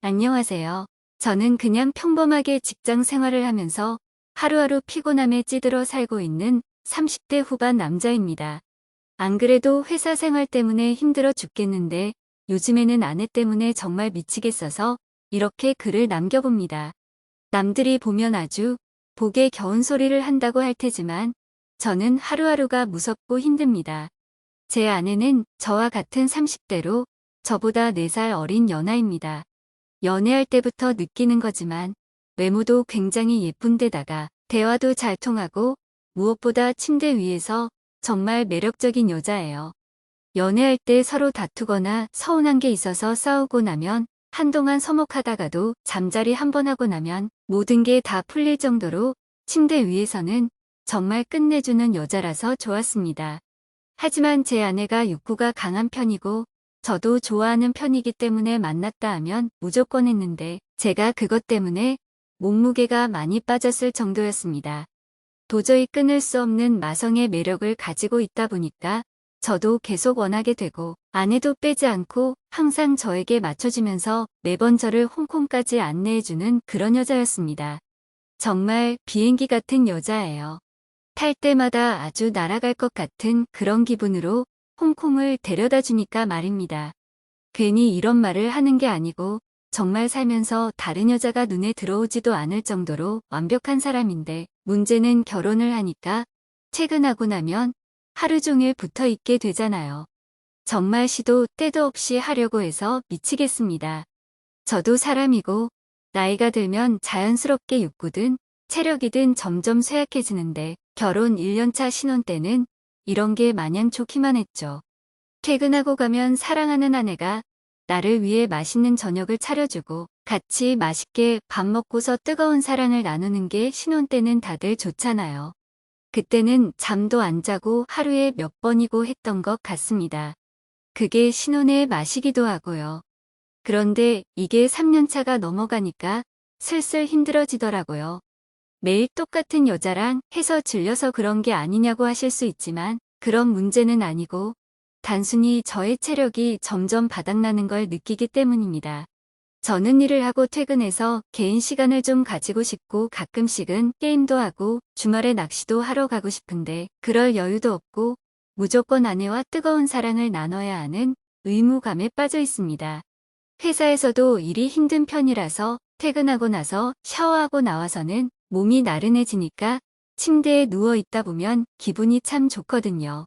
안녕하세요. 저는 그냥 평범하게 직장 생활을 하면서 하루하루 피곤함에 찌들어 살고 있는 30대 후반 남자입니다. 안 그래도 회사 생활 때문에 힘들어 죽겠는데 요즘에는 아내 때문에 정말 미치겠어서 이렇게 글을 남겨봅니다. 남들이 보면 아주 복에 겨운 소리를 한다고 할 테지만 저는 하루하루가 무섭고 힘듭니다. 제 아내는 저와 같은 30대로 저보다 4살 어린 연하입니다. 연애할 때부터 느끼는 거지만 외모도 굉장히 예쁜데다가 대화도 잘 통하고 무엇보다 침대 위에서 정말 매력적인 여자예요. 연애할 때 서로 다투거나 서운한 게 있어서 싸우고 나면 한동안 서먹하다가도 잠자리 한 번 하고 나면 모든 게 다 풀릴 정도로 침대 위에서는 정말 끝내주는 여자라서 좋았습니다. 하지만 제 아내가 욕구가 강한 편이고 저도 좋아하는 편이기 때문에 만났다 하면 무조건 했는데 제가 그것 때문에 몸무게가 많이 빠졌을 정도였습니다. 도저히 끊을 수 없는 마성의 매력을 가지고 있다 보니까 저도 계속 원하게 되고 아내도 빼지 않고 항상 저에게 맞춰주면서 매번 저를 홍콩까지 안내해주는 그런 여자였습니다. 정말 비행기 같은 여자예요. 탈 때마다 아주 날아갈 것 같은 그런 기분으로 홍콩을 데려다 주니까 말입니다. 괜히 이런 말을 하는 게 아니고 정말 살면서 다른 여자가 눈에 들어오지도 않을 정도로 완벽한 사람인데 문제는 결혼을 하니까 퇴근하고 나면 하루 종일 붙어 있게 되잖아요. 정말 시도 때도 없이 하려고 해서 미치겠습니다. 저도 사람이고 나이가 들면 자연스럽게 욕구든 체력이든 점점 쇠약해지는데 결혼 1년차 신혼 때는 이런 게 마냥 좋기만 했죠. 퇴근하고 가면 사랑하는 아내가 나를 위해 맛있는 저녁을 차려주고 같이 맛있게 밥 먹고서 뜨거운 사랑을 나누는 게 신혼 때는 다들 좋잖아요. 그때는 잠도 안 자고 하루에 몇 번이고 했던 것 같습니다. 그게 신혼의 맛이기도 하고요. 그런데 이게 3년 차가 넘어가니까 슬슬 힘들어지더라고요. 매일 똑같은 여자랑 해서 질려서 그런 게 아니냐고 하실 수 있지만 그런 문제는 아니고 단순히 저의 체력이 점점 바닥나는 걸 느끼기 때문입니다. 저는 일을 하고 퇴근해서 개인 시간을 좀 가지고 싶고 가끔씩은 게임도 하고 주말에 낚시도 하러 가고 싶은데 그럴 여유도 없고 무조건 아내와 뜨거운 사랑을 나눠야 하는 의무감에 빠져 있습니다. 회사에서도 일이 힘든 편이라서 퇴근하고 나서 샤워하고 나와서는 몸이 나른해지니까 침대에 누워 있다 보면 기분이 참 좋거든요.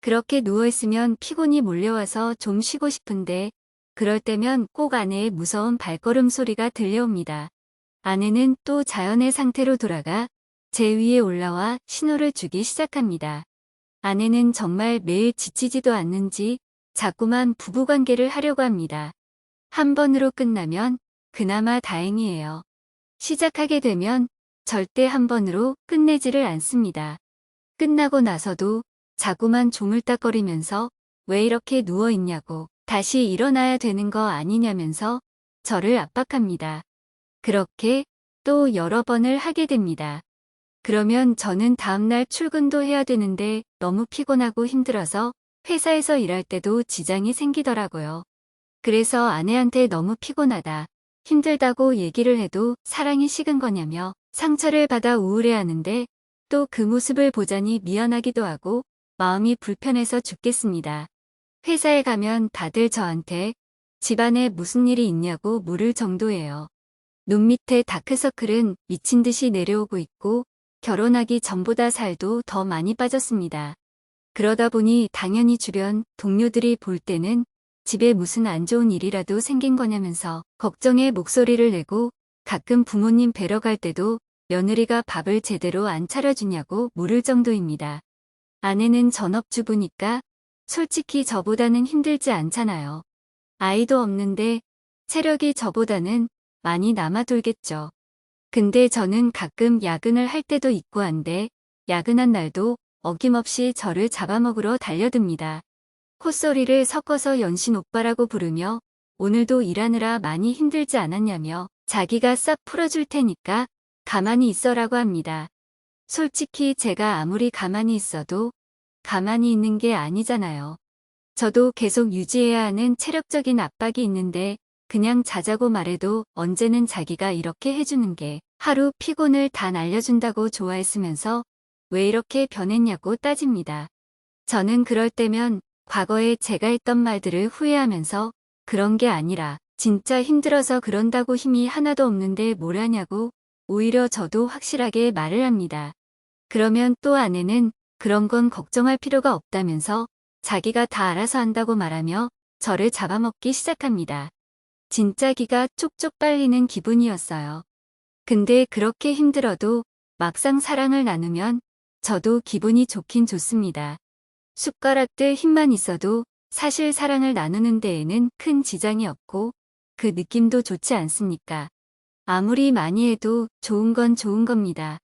그렇게 누워있으면 피곤이 몰려와서 좀 쉬고 싶은데 그럴 때면 꼭 아내의 무서운 발걸음 소리가 들려옵니다. 아내는 또 자연의 상태로 돌아가 제 위에 올라와 신호를 주기 시작합니다. 아내는 정말 매일 지치지도 않는지 자꾸만 부부관계를 하려고 합니다. 한 번으로 끝나면 그나마 다행이에요. 시작하게 되면 절대 한 번으로 끝내지를 않습니다. 끝나고 나서도 자꾸만 조물딱거리면서 왜 이렇게 누워있냐고 다시 일어나야 되는 거 아니냐면서 저를 압박합니다. 그렇게 또 여러 번을 하게 됩니다. 그러면 저는 다음날 출근도 해야 되는데 너무 피곤하고 힘들어서 회사에서 일할 때도 지장이 생기더라고요. 그래서 아내한테 너무 피곤하다, 힘들다고 얘기를 해도 사랑이 식은 거냐며 상처를 받아 우울해하는데 또 그 모습을 보자니 미안하기도 하고 마음이 불편해서 죽겠습니다. 회사에 가면 다들 저한테 집안에 무슨 일이 있냐고 물을 정도예요. 눈 밑에 다크서클은 미친 듯이 내려오고 있고 결혼하기 전보다 살도 더 많이 빠졌습니다. 그러다 보니 당연히 주변 동료들이 볼 때는 집에 무슨 안 좋은 일이라도 생긴 거냐면서 걱정의 목소리를 내고 가끔 부모님 뵈러 갈 때도 며느리가 밥을 제대로 안 차려주냐고 물을 정도입니다. 아내는 전업주부니까 솔직히 저보다는 힘들지 않잖아요. 아이도 없는데 체력이 저보다는 많이 남아돌겠죠. 근데 저는 가끔 야근을 할 때도 있고 한데 야근한 날도 어김없이 저를 잡아먹으러 달려듭니다. 콧소리를 섞어서 연신 오빠라고 부르며 오늘도 일하느라 많이 힘들지 않았냐며 자기가 싹 풀어줄 테니까 가만히 있어라고 합니다. 솔직히 제가 아무리 가만히 있어도 가만히 있는 게 아니잖아요. 저도 계속 유지해야 하는 체력적인 압박이 있는데 그냥 자자고 말해도 언제는 자기가 이렇게 해주는 게 하루 피곤을 다 날려준다고 좋아했으면서 왜 이렇게 변했냐고 따집니다. 저는 그럴 때면 과거에 제가 했던 말들을 후회하면서 그런 게 아니라 진짜 힘들어서 그런다고 힘이 하나도 없는데 뭘 하냐고 오히려 저도 확실하게 말을 합니다. 그러면 또 아내는 그런 건 걱정할 필요가 없다면서 자기가 다 알아서 한다고 말하며 저를 잡아먹기 시작합니다. 진짜 기가 쪽쪽 빨리는 기분이었어요. 근데 그렇게 힘들어도 막상 사랑을 나누면 저도 기분이 좋긴 좋습니다. 숟가락들 힘만 있어도 사실 사랑을 나누는 데에는 큰 지장이 없고 그 느낌도 좋지 않습니까? 아무리 많이 해도 좋은 건 좋은 겁니다.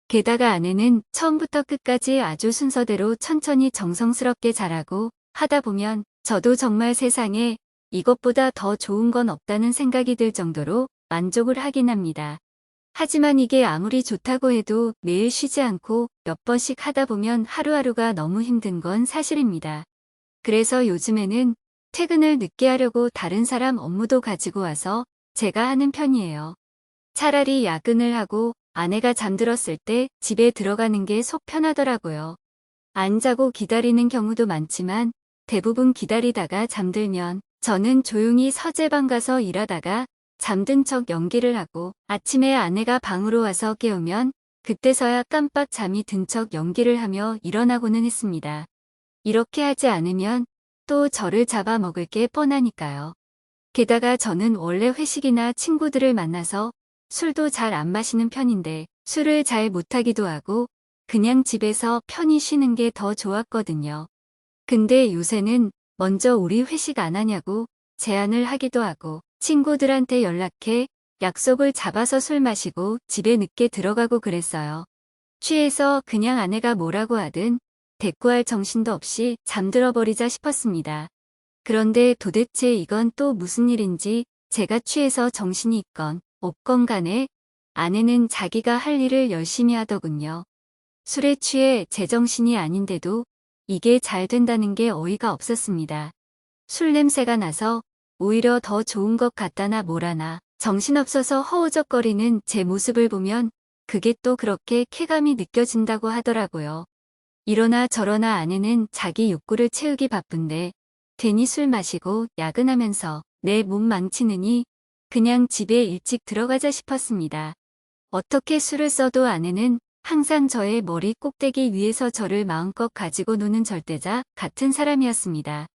게다가 아내는 처음부터 끝까지 아주 순서대로 천천히 정성스럽게 잘하고 하다 보면 저도 정말 세상에 이것보다 더 좋은 건 없다는 생각이 들 정도로 만족을 하긴 합니다. 하지만 이게 아무리 좋다고 해도 매일 쉬지 않고 몇 번씩 하다 보면 하루하루가 너무 힘든 건 사실입니다. 그래서 요즘에는 퇴근을 늦게 하려고 다른 사람 업무도 가지고 와서 제가 하는 편이에요. 차라리 야근을 하고 아내가 잠들었을 때 집에 들어가는 게 속 편하더라고요. 안 자고 기다리는 경우도 많지만 대부분 기다리다가 잠들면 저는 조용히 서재방 가서 일하다가 잠든 척 연기를 하고 아침에 아내가 방으로 와서 깨우면 그때서야 깜빡 잠이 든 척 연기를 하며 일어나고는 했습니다. 이렇게 하지 않으면 또 저를 잡아먹을 게 뻔하니까요. 게다가 저는 원래 회식이나 친구들을 만나서 술도 잘 안 마시는 편인데 술을 잘 못하기도 하고 그냥 집에서 편히 쉬는 게 더 좋았거든요. 근데 요새는 먼저 우리 회식 안 하냐고 제안을 하기도 하고 친구들한테 연락해 약속을 잡아서 술 마시고 집에 늦게 들어가고 그랬어요. 취해서 그냥 아내가 뭐라고 하든 대꾸할 정신도 없이 잠들어 버리자 싶었습니다. 그런데 도대체 이건 또 무슨 일인지 제가 취해서 정신이 있건 없건 간에 아내는 자기가 할 일을 열심히 하더군요. 술에 취해 제정신이 아닌데도 이게 잘 된다는 게 어이가 없었습니다. 술 냄새가 나서 오히려 더 좋은 것 같다나 뭐라나 정신없어서 허우적거리는 제 모습을 보면 그게 또 그렇게 쾌감이 느껴진다고 하더라고요. 이러나 저러나 아내는 자기 욕구를 채우기 바쁜데 괜히 술 마시고 야근하면서 내 몸 망치느니 그냥 집에 일찍 들어가자 싶었습니다. 어떻게 술을 써도 아내는 항상 저의 머리 꼭대기 위에서 저를 마음껏 가지고 노는 절대자 같은 사람이었습니다.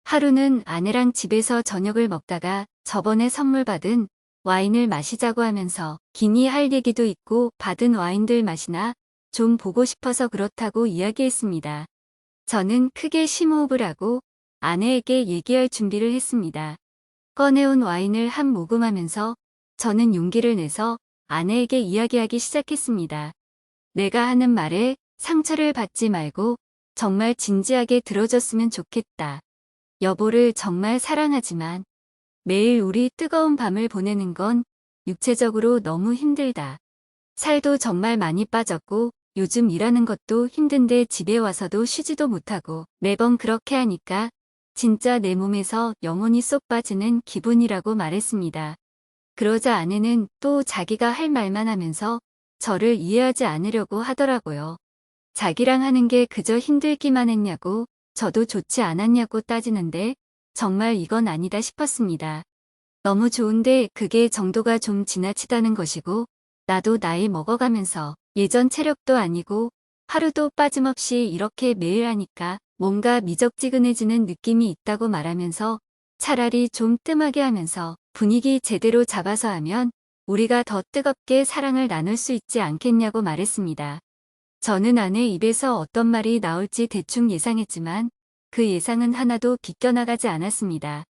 하루는 아내랑 집에서 저녁을 먹다가 저번에 선물 받은 와인을 마시자고 하면서 기니 할 얘기도 있고 받은 와인들 맛이나 좀 보고 싶어서 그렇다고 이야기했습니다. 저는 크게 심호흡을 하고 아내에게 얘기할 준비를 했습니다. 꺼내온 와인을 한 모금 하면서 저는 용기를 내서 아내에게 이야기하기 시작했습니다. 내가 하는 말에 상처를 받지 말고 정말 진지하게 들어줬으면 좋겠다. 여보를 정말 사랑하지만 매일 우리 뜨거운 밤을 보내는 건 육체적으로 너무 힘들다. 살도 정말 많이 빠졌고 요즘 일하는 것도 힘든데 집에 와서도 쉬지도 못하고 매번 그렇게 하니까 진짜 내 몸에서 영혼이 쏙 빠지는 기분이라고 말했습니다. 그러자 아내는 또 자기가 할 말만 하면서 저를 이해하지 않으려고 하더라고요. 자기랑 하는 게 그저 힘들기만 했냐고 저도 좋지 않았냐고 따지는데 정말 이건 아니다 싶었습니다. 너무 좋은데 그게 정도가 좀 지나치다는 것이고 나도 나이 먹어가면서 예전 체력도 아니고 하루도 빠짐없이 이렇게 매일 하니까 뭔가 미적지근해지는 느낌이 있다고 말하면서 차라리 좀 뜸하게 하면서 분위기 제대로 잡아서 하면 우리가 더 뜨겁게 사랑을 나눌 수 있지 않겠냐고 말했습니다. 저는 아내 입에서 어떤 말이 나올지 대충 예상했지만 그 예상은 하나도 비껴나가지 않았습니다.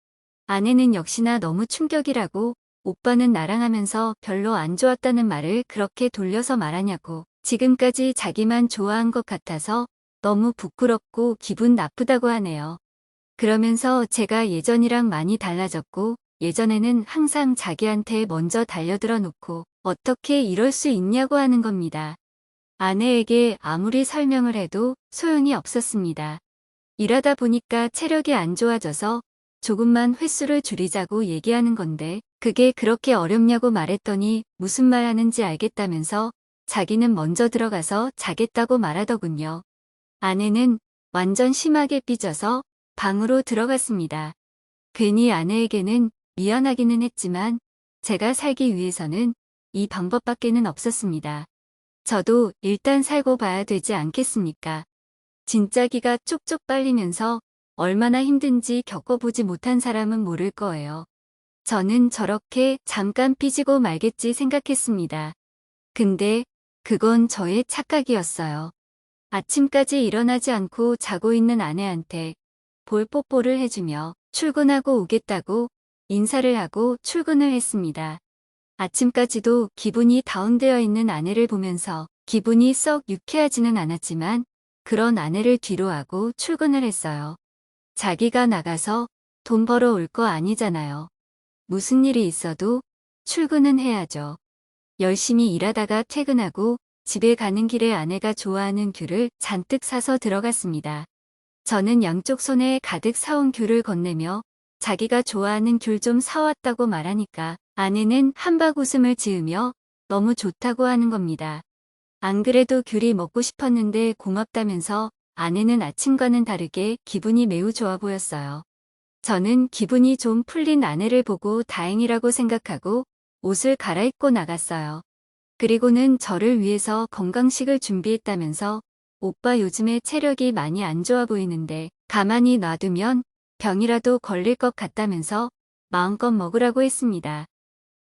아내는 역시나 너무 충격이라고 오빠는 나랑 하면서 별로 안 좋았다는 말을 그렇게 돌려서 말하냐고 지금까지 자기만 좋아한 것 같아서 너무 부끄럽고 기분 나쁘다고 하네요. 그러면서 제가 예전이랑 많이 달라졌고 예전에는 항상 자기한테 먼저 달려들어 놓고 어떻게 이럴 수 있냐고 하는 겁니다. 아내에게 아무리 설명을 해도 소용이 없었습니다. 일하다 보니까 체력이 안 좋아져서 조금만 횟수를 줄이자고 얘기하는 건데 그게 그렇게 어렵냐고 말했더니 무슨 말 하는지 알겠다면서 자기는 먼저 들어가서 자겠다고 말하더군요. 아내는 완전 심하게 삐져서 방으로 들어갔습니다. 괜히 아내에게는 미안하기는 했지만 제가 살기 위해서는 이 방법밖에는 없었습니다. 저도 일단 살고 봐야 되지 않겠습니까? 진짜 기가 쪽쪽 빨리면서 얼마나 힘든지 겪어보지 못한 사람은 모를 거예요. 저는 저렇게 잠깐 삐지고 말겠지 생각했습니다. 근데 그건 저의 착각이었어요. 아침까지 일어나지 않고 자고 있는 아내한테 볼 뽀뽀를 해주며 출근하고 오겠다고 인사를 하고 출근을 했습니다. 아침까지도 기분이 다운되어 있는 아내를 보면서 기분이 썩 유쾌하지는 않았지만 그런 아내를 뒤로하고 출근을 했어요. 자기가 나가서 돈 벌어 올 거 아니잖아요. 무슨 일이 있어도 출근은 해야죠. 열심히 일하다가 퇴근하고 집에 가는 길에 아내가 좋아하는 귤을 잔뜩 사서 들어갔습니다. 저는 양쪽 손에 가득 사온 귤을 건네며 자기가 좋아하는 귤 좀 사왔다고 말하니까 아내는 한박 웃음을 지으며 너무 좋다고 하는 겁니다. 안 그래도 귤이 먹고 싶었는데 고맙다면서 아내는 아침과는 다르게 기분이 매우 좋아 보였어요. 저는 기분이 좀 풀린 아내를 보고 다행이라고 생각하고 옷을 갈아입고 나갔어요. 그리고는 저를 위해서 건강식을 준비했다면서 오빠 요즘에 체력이 많이 안 좋아 보이는데 가만히 놔두면 병이라도 걸릴 것 같다면서 마음껏 먹으라고 했습니다.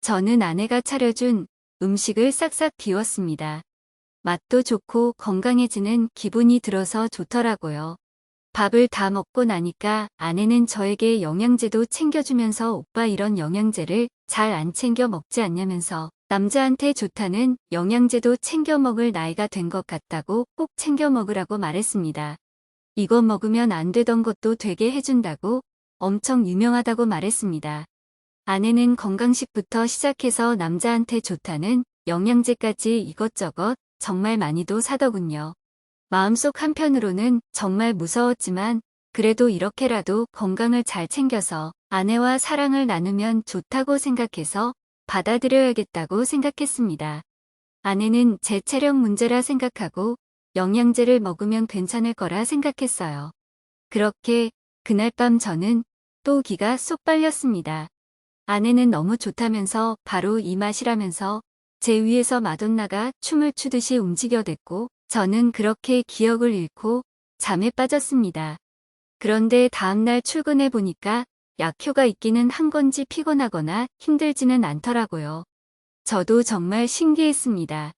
저는 아내가 차려준 음식을 싹싹 비웠습니다. 맛도 좋고 건강해지는 기분이 들어서 좋더라고요. 밥을 다 먹고 나니까 아내는 저에게 영양제도 챙겨주면서 오빠 이런 영양제를 잘 안 챙겨 먹지 않냐면서 남자한테 좋다는 영양제도 챙겨 먹을 나이가 된 것 같다고 꼭 챙겨 먹으라고 말했습니다. 이거 먹으면 안 되던 것도 되게 해준다고 엄청 유명하다고 말했습니다. 아내는 건강식부터 시작해서 남자한테 좋다는 영양제까지 이것저것 정말 많이도 사더군요. 마음속 한편으로는 정말 무서웠지만 그래도 이렇게라도 건강을 잘 챙겨서 아내와 사랑을 나누면 좋다고 생각해서 받아들여야겠다고 생각했습니다. 아내는 제 체력 문제라 생각하고 영양제를 먹으면 괜찮을 거라 생각했어요. 그렇게 그날 밤 저는 또 기가 쏙 빨렸습니다. 아내는 너무 좋다면서 바로 이 맛이라면서 제 위에서 마돈나가 춤을 추듯이 움직여댔고 저는 그렇게 기억을 잃고 잠에 빠졌습니다. 그런데 다음날 출근해 보니까 약효가 있기는 한 건지 피곤하거나 힘들지는 않더라고요. 저도 정말 신기했습니다.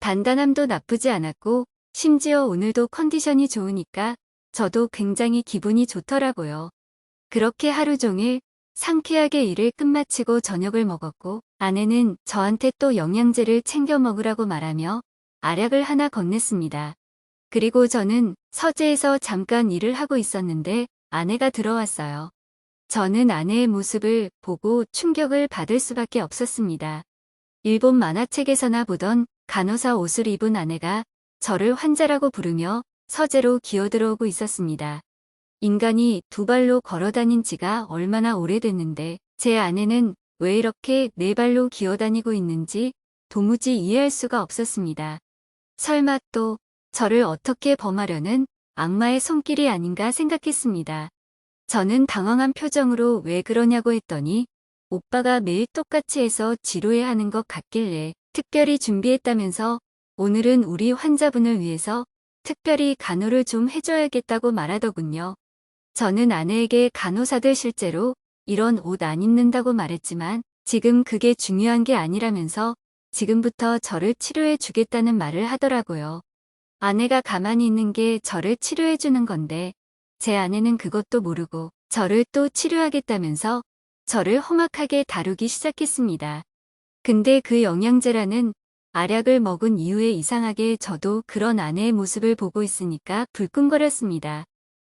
단단함도 나쁘지 않았고 심지어 오늘도 컨디션이 좋으니까 저도 굉장히 기분이 좋더라고요. 그렇게 하루 종일 상쾌하게 일을 끝마치고 저녁을 먹었고 아내는 저한테 또 영양제를 챙겨 먹으라고 말하며 알약을 하나 건넸습니다. 그리고 저는 서재에서 잠깐 일을 하고 있었는데 아내가 들어왔어요. 저는 아내의 모습을 보고 충격을 받을 수밖에 없었습니다. 일본 만화책에서나 보던 간호사 옷을 입은 아내가 저를 환자라고 부르며 서재로 기어들어오고 있었습니다. 인간이 두 발로 걸어다닌 지가 얼마나 오래됐는데 제 아내는 왜 이렇게 네 발로 기어다니고 있는지 도무지 이해할 수가 없었습니다. 설마 또 저를 어떻게 범하려는 악마의 손길이 아닌가 생각했습니다. 저는 당황한 표정으로 왜 그러냐고 했더니 오빠가 매일 똑같이 해서 지루해하는 것 같길래 특별히 준비했다면서 오늘은 우리 환자분을 위해서 특별히 간호를 좀 해줘야겠다고 말하더군요. 저는 아내에게 간호사들 실제로 이런 옷 안 입는다고 말했지만 지금 그게 중요한 게 아니라면서 지금부터 저를 치료해 주겠다는 말을 하더라고요. 아내가 가만히 있는 게 저를 치료해 주는 건데 제 아내는 그것도 모르고 저를 또 치료하겠다면서 저를 험악하게 다루기 시작했습니다. 근데 그 영양제라는 알약을 먹은 이후에 이상하게 저도 그런 아내의 모습을 보고 있으니까 불끈거렸습니다.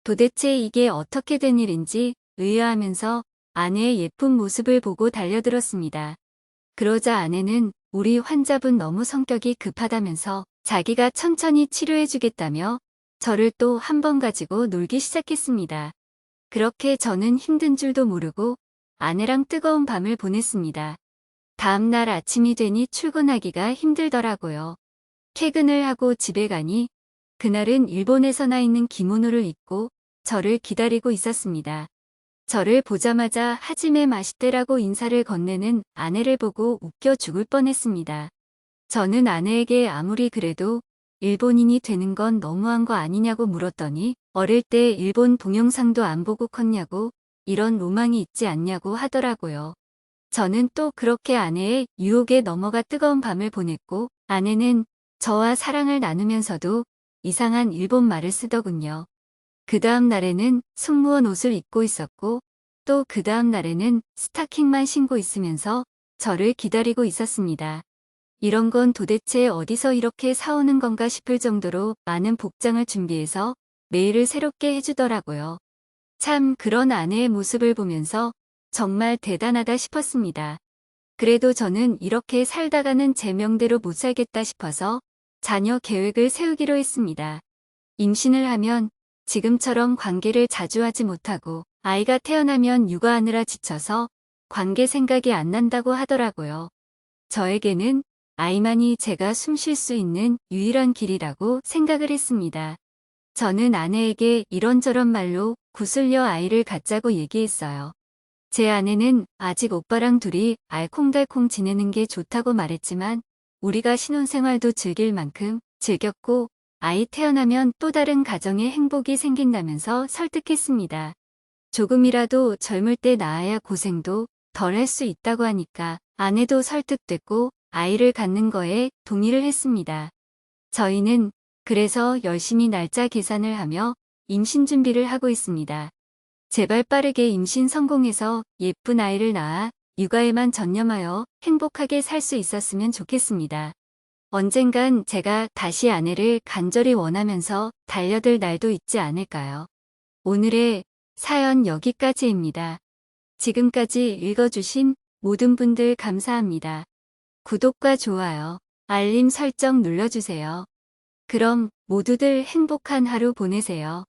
도대체 이게 어떻게 된 일인지 의아하면서 아내의 예쁜 모습을 보고 달려들었습니다. 그러자 아내는 우리 환자분 너무 성격이 급하다면서 자기가 천천히 치료해주겠다며 저를 또 한 번 가지고 놀기 시작했습니다. 그렇게 저는 힘든 줄도 모르고 아내랑 뜨거운 밤을 보냈습니다. 다음 날 아침이 되니 출근하기가 힘들더라고요. 퇴근을 하고 집에 가니 그날은 일본에서 나 있는 기모노를 입고 저를 기다리고 있었습니다. 저를 보자마자 하지메 마시테라고 인사를 건네는 아내를 보고 웃겨 죽을 뻔했습니다. 저는 아내에게 아무리 그래도 일본인이 되는 건 너무한 거 아니냐고 물었더니 어릴 때 일본 동영상도 안 보고 컸냐고 이런 로망이 있지 않냐고 하더라고요. 저는 또 그렇게 아내의 유혹에 넘어가 뜨거운 밤을 보냈고 아내는 저와 사랑을 나누면서도 이상한 일본 말을 쓰더군요. 그 다음 날에는 승무원 옷을 입고 있었고 또 그 다음 날에는 스타킹만 신고 있으면서 저를 기다리고 있었습니다. 이런 건 도대체 어디서 이렇게 사오는 건가 싶을 정도로 많은 복장을 준비해서 매일을 새롭게 해주더라고요. 참 그런 아내의 모습을 보면서 정말 대단하다 싶었습니다. 그래도 저는 이렇게 살다가는 제 명대로 못 살겠다 싶어서 자녀 계획을 세우기로 했습니다. 임신을 하면 지금처럼 관계를 자주 하지 못하고 아이가 태어나면 육아하느라 지쳐서 관계 생각이 안 난다고 하더라고요. 저에게는 아이만이 제가 숨 쉴 수 있는 유일한 길이라고 생각을 했습니다. 저는 아내에게 이런저런 말로 구슬려 아이를 갖자고 얘기했어요. 제 아내는 아직 오빠랑 둘이 알콩달콩 지내는 게 좋다고 말했지만 우리가 신혼생활도 즐길 만큼 즐겼고 아이 태어나면 또 다른 가정의 행복이 생긴다면서 설득했습니다. 조금이라도 젊을 때 낳아야 고생도 덜 할 수 있다고 하니까 아내도 설득됐고 아이를 갖는 거에 동의를 했습니다. 저희는 그래서 열심히 날짜 계산을 하며 임신 준비를 하고 있습니다. 제발 빠르게 임신 성공해서 예쁜 아이를 낳아 육아에만 전념하여 행복하게 살 수 있었으면 좋겠습니다. 언젠간 제가 다시 아내를 간절히 원하면서 달려들 날도 있지 않을까요? 오늘의 사연 여기까지입니다. 지금까지 읽어주신 모든 분들 감사합니다. 구독과 좋아요, 알림 설정 눌러주세요. 그럼 모두들 행복한 하루 보내세요.